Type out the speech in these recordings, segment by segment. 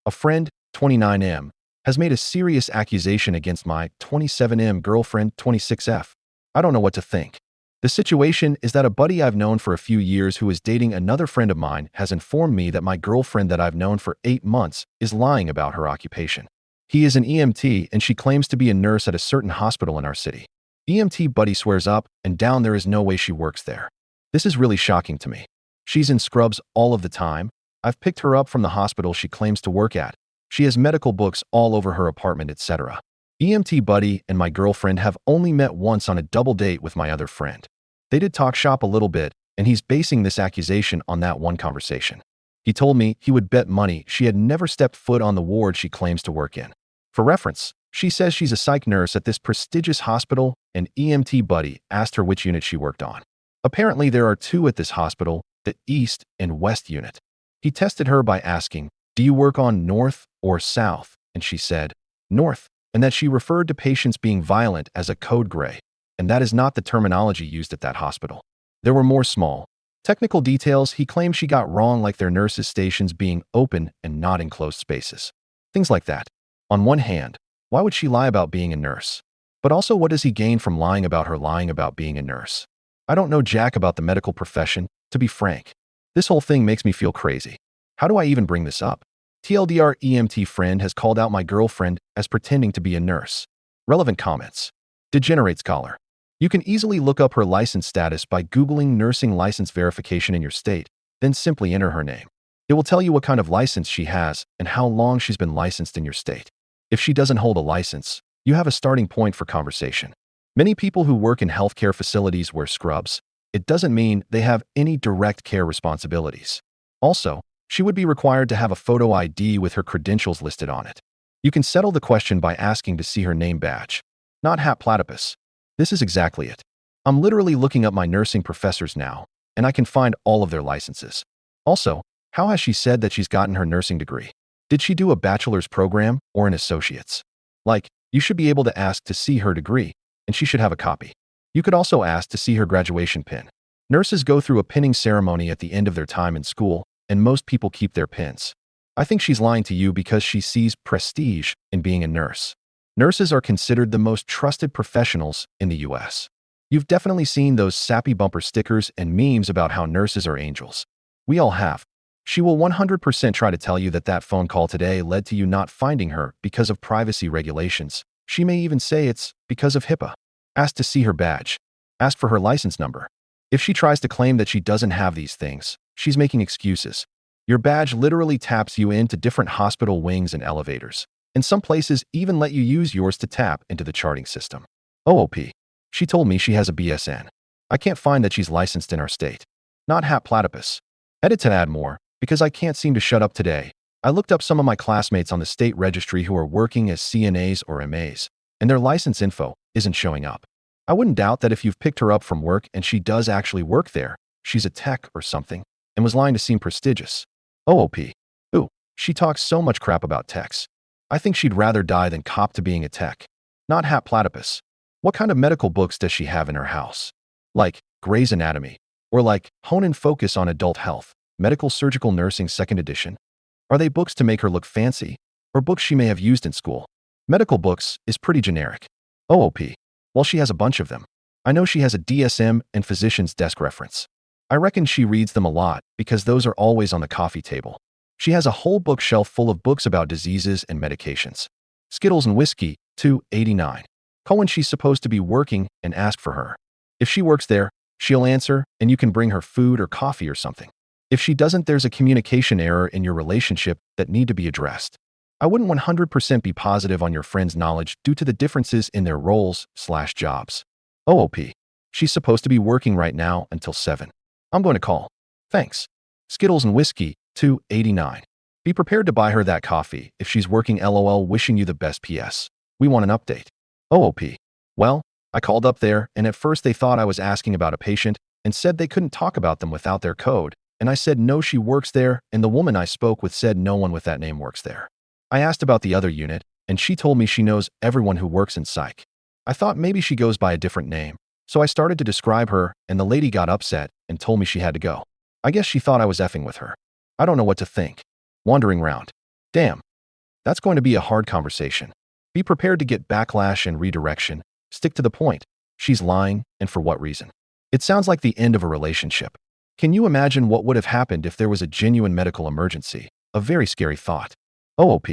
A friend, 29M, has made a serious accusation against my 27M girlfriend, 26F. I don't know what to think. The situation is that a buddy I've known for a few years who is dating another friend of mine has informed me that my girlfriend that I've known for 8 months is lying about her occupation. He is an EMT and she claims to be a nurse at a certain hospital in our city. EMT buddy swears up and down there is no way she works there. This is really shocking to me. She's in scrubs all of the time. I've picked her up from the hospital she claims to work at. She has medical books all over her apartment, etc. EMT buddy and my girlfriend have only met once on a double date with my other friend. They did talk shop a little bit, and he's basing this accusation on that one conversation. He told me he would bet money she had never stepped foot on the ward she claims to work in. For reference, she says she's a psych nurse at this prestigious hospital, and EMT buddy asked her which unit she worked on. Apparently there are 2 at this hospital, the East and West unit. He tested her by asking, "Do you work on North or South?" And she said, "North," and that she referred to patients being violent as a code gray, and that is not the terminology used at that hospital. There were more small, technical details he claimed she got wrong, like their nurses' stations being open and not enclosed spaces. Things like that. On one hand, why would she lie about being a nurse? But also, what does he gain from lying about her lying about being a nurse? I don't know jack about the medical profession, to be frank. This whole thing makes me feel crazy. How do I even bring this up? TLDR EMT friend has called out my girlfriend as pretending to be a nurse. Relevant comments. Degenerate scholar. You can easily look up her license status by Googling nursing license verification in your state, then simply enter her name. It will tell you what kind of license she has and how long she's been licensed in your state. If she doesn't hold a license, you have a starting point for conversation. Many people who work in healthcare facilities wear scrubs. It doesn't mean they have any direct care responsibilities. Also, she would be required to have a photo ID with her credentials listed on it. You can settle the question by asking to see her name badge. Not hat platypus. This is exactly it. I'm literally looking up my nursing professors now, and I can find all of their licenses. Also, how has she said that she's gotten her nursing degree? Did she do a bachelor's program or an associate's? Like, you should be able to ask to see her degree, and she should have a copy. You could also ask to see her graduation pin. Nurses go through a pinning ceremony at the end of their time in school, and most people keep their pins. I think she's lying to you because she sees prestige in being a nurse. Nurses are considered the most trusted professionals in the US. You've definitely seen those sappy bumper stickers and memes about how nurses are angels. We all have. She will 100% try to tell you that that phone call today led to you not finding her because of privacy regulations. She may even say it's because of HIPAA. Ask to see her badge. Ask for her license number. If she tries to claim that she doesn't have these things, she's making excuses. Your badge literally taps you into different hospital wings and elevators. And some places even let you use yours to tap into the charting system. OOP. She told me she has a BSN. I can't find that she's licensed in our state. Not hat platypus. Edit to add more, because I can't seem to shut up today. I looked up some of my classmates on the state registry who are working as CNAs or MAs, and their license info isn't showing up. I wouldn't doubt that if you've picked her up from work and she does actually work there, she's a tech or something, and was lying to seem prestigious. OOP. Ooh, she talks so much crap about techs. I think she'd rather die than cop to being a tech. Not hat platypus. What kind of medical books does she have in her house? Like Gray's Anatomy, or like Hone and Focus on Adult Health, Medical Surgical Nursing 2nd edition? Are they books to make her look fancy, or books she may have used in school? Medical books is pretty generic. OOP. Well, she has a bunch of them. I know she has a DSM and physician's desk reference. I reckon she reads them a lot because those are always on the coffee table. She has a whole bookshelf full of books about diseases and medications. Skittles and Whiskey, 289. Call when she's supposed to be working and ask for her. If she works there, she'll answer and you can bring her food or coffee or something. If she doesn't, there's a communication error in your relationship that need to be addressed. I wouldn't 100% be positive on your friend's knowledge due to the differences in their roles/jobs. OOP. She's supposed to be working right now until 7. I'm going to call. Thanks. Skittles and Whiskey, 289. Be prepared to buy her that coffee if she's working. LOL. Wishing you the best. PS. We want an update. OOP. Well, I called up there and at first they thought I was asking about a patient and said they couldn't talk about them without their code. And I said no, she works there, and the woman I spoke with said no one with that name works there. I asked about the other unit, and she told me she knows everyone who works in psych. I thought maybe she goes by a different name, so I started to describe her, and the lady got upset and told me she had to go. I guess she thought I was effing with her. I don't know what to think. Wandering round. Damn, That's going to be a hard conversation. Be prepared to get backlash and redirection. Stick to the point. She's lying, and for what reason? It sounds like the end of a relationship. Can you imagine what would have happened if there was a genuine medical emergency? A very scary thought. OOP.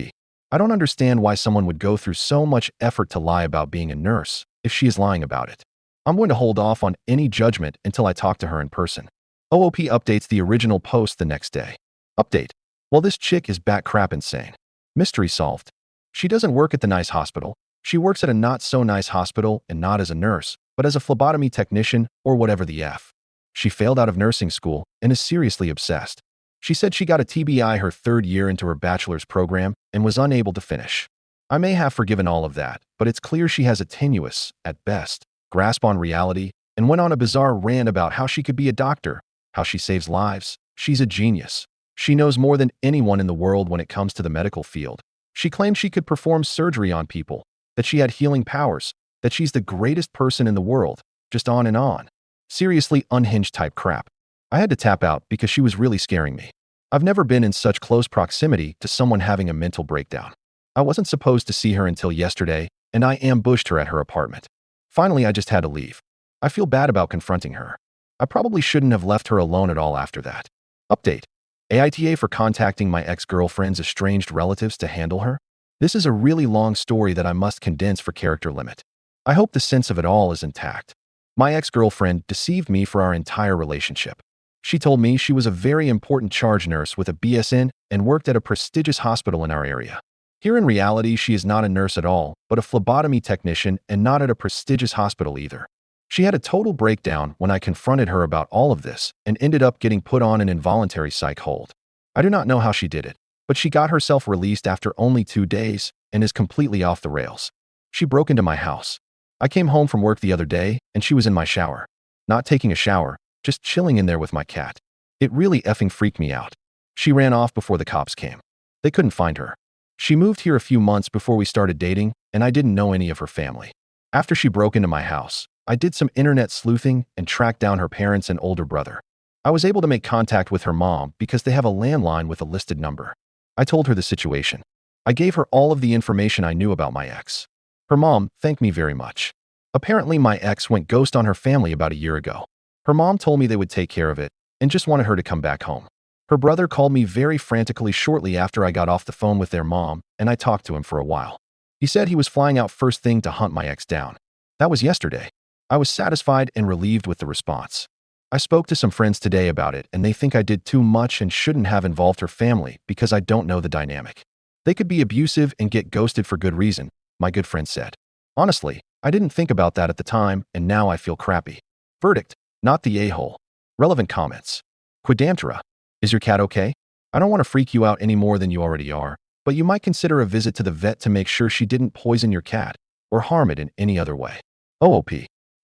I don't understand why someone would go through so much effort to lie about being a nurse if she is lying about it. I'm going to hold off on any judgment until I talk to her in person. OOP updates the original post the next day. Update. Well, this chick is bat crap insane. Mystery solved. She doesn't work at the nice hospital. She works at a not-so-nice hospital and not as a nurse, but as a phlebotomy technician or whatever the F. She failed out of nursing school and is seriously obsessed. She said she got a TBI her 3rd year into her bachelor's program and was unable to finish. I may have forgiven all of that, but it's clear she has a tenuous, at best, grasp on reality and went on a bizarre rant about how she could be a doctor, how she saves lives. She's a genius. She knows more than anyone in the world when it comes to the medical field. She claimed she could perform surgery on people, that she had healing powers, that she's the greatest person in the world, just on and on. Seriously unhinged type crap. I had to tap out because she was really scaring me. I've never been in such close proximity to someone having a mental breakdown. I wasn't supposed to see her until yesterday, and I ambushed her at her apartment. Finally, I just had to leave. I feel bad about confronting her. I probably shouldn't have left her alone at all after that. Update. AITA for contacting my ex-girlfriend's estranged relatives to handle her? This is a really long story that I must condense for character limit. I hope the sense of it all is intact. My ex-girlfriend deceived me for our entire relationship. She told me she was a very important charge nurse with a BSN and worked at a prestigious hospital in our area. Here in reality, she is not a nurse at all, but a phlebotomy technician and not at a prestigious hospital either. She had a total breakdown when I confronted her about all of this and ended up getting put on an involuntary psych hold. I do not know how she did it, but she got herself released after only 2 days and is completely off the rails. She broke into my house. I came home from work the other day and she was in my shower. Not taking a shower, just chilling in there with my cat. It really effing freaked me out. She ran off before the cops came. They couldn't find her. She moved here a few months before we started dating, and I didn't know any of her family. After she broke into my house, I did some internet sleuthing and tracked down her parents and older brother. I was able to make contact with her mom because they have a landline with a listed number. I told her the situation. I gave her all of the information I knew about my ex. Her mom thanked me very much. Apparently, my ex went ghost on her family about a year ago. Her mom told me they would take care of it and just wanted her to come back home. Her brother called me very frantically shortly after I got off the phone with their mom, and I talked to him for a while. He said he was flying out first thing to hunt my ex down. That was yesterday. I was satisfied and relieved with the response. I spoke to some friends today about it, and they think I did too much and shouldn't have involved her family because I don't know the dynamic. They could be abusive and get ghosted for good reason, my good friend said. Honestly, I didn't think about that at the time, and now I feel crappy. Verdict. Not the a-hole. Relevant comments. Quidamtera. Is your cat okay? I don't want to freak you out any more than you already are, but you might consider a visit to the vet to make sure she didn't poison your cat or harm it in any other way. OOP.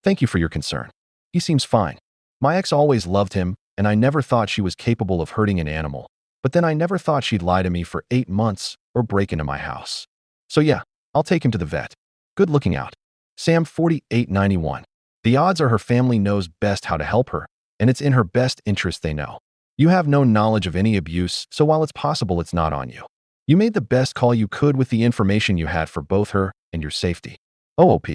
Thank you for your concern. He seems fine. My ex always loved him, and I never thought she was capable of hurting an animal, but then I never thought she'd lie to me for 8 months or break into my house. So yeah, I'll take him to the vet. Good looking out. Sam 4891. The odds are her family knows best how to help her, and it's in her best interest they know. You have no knowledge of any abuse, so while it's possible, it's not on you. You made the best call you could with the information you had for both her and your safety. OOP.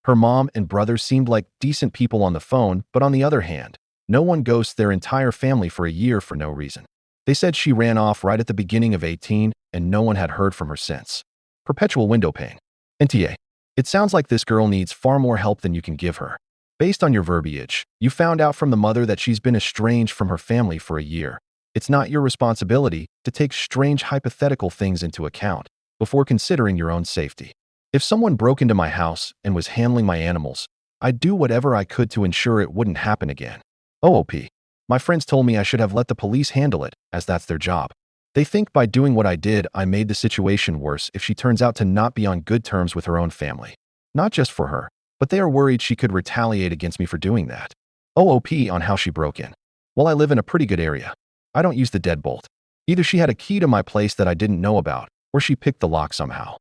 Her mom and brother seemed like decent people on the phone, but on the other hand, no one ghosts their entire family for a year for no reason. They said she ran off right at the beginning of 18, and no one had heard from her since. Perpetual window pane. NTA. It sounds like this girl needs far more help than you can give her. Based on your verbiage, you found out from the mother that she's been estranged from her family for a year. It's not your responsibility to take strange hypothetical things into account before considering your own safety. If someone broke into my house and was handling my animals, I'd do whatever I could to ensure it wouldn't happen again. OOP. My friends told me I should have let the police handle it, as that's their job. They think by doing what I did, I made the situation worse if she turns out to not be on good terms with her own family. Not just for her, but they are worried she could retaliate against me for doing that. OOP on how she broke in. Well, I live in a pretty good area. I don't use the deadbolt. Either she had a key to my place that I didn't know about, or she picked the lock somehow.